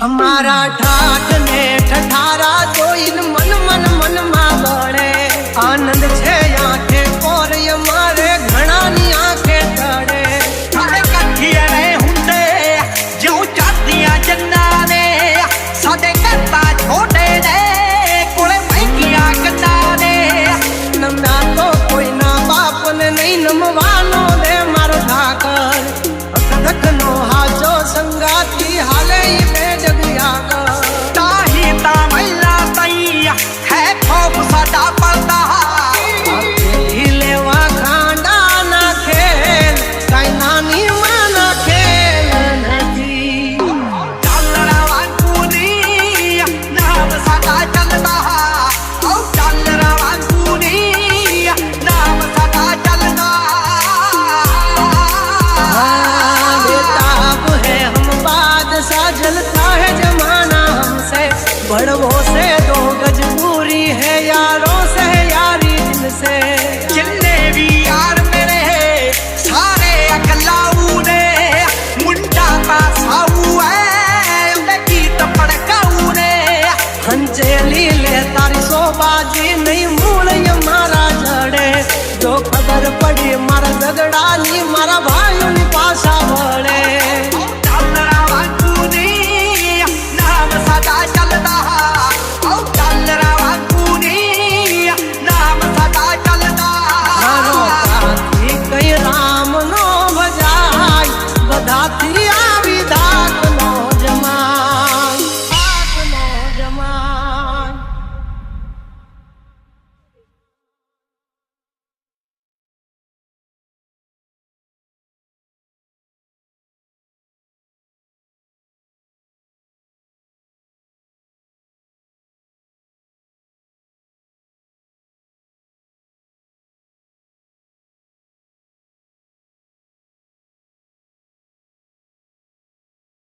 हमारा ठाठ ने ठठारा जोइन मन मन मन मा बड़े आनंद छे आंखे और हमारे घना नी आंखे टड़े साडे कठिया रे हुंदे जो चातियां जन्ना ने साडे करता छोटे ने कोले महंगिया गन्ना ने नमना तो कोई ना बाप ने नहीं नमवानो दे मारो ठाकर अकदक नो हाजो संगाती हाले बड़वों से दो गज पूरी है यारों से यारी दिल से जिन्ने भी यार मेरे सारे अकलाऊ ने मुंडा पासाऊ है उनकी तो पड़काऊ ने हंचेली ले तारी सोबाजी नहीं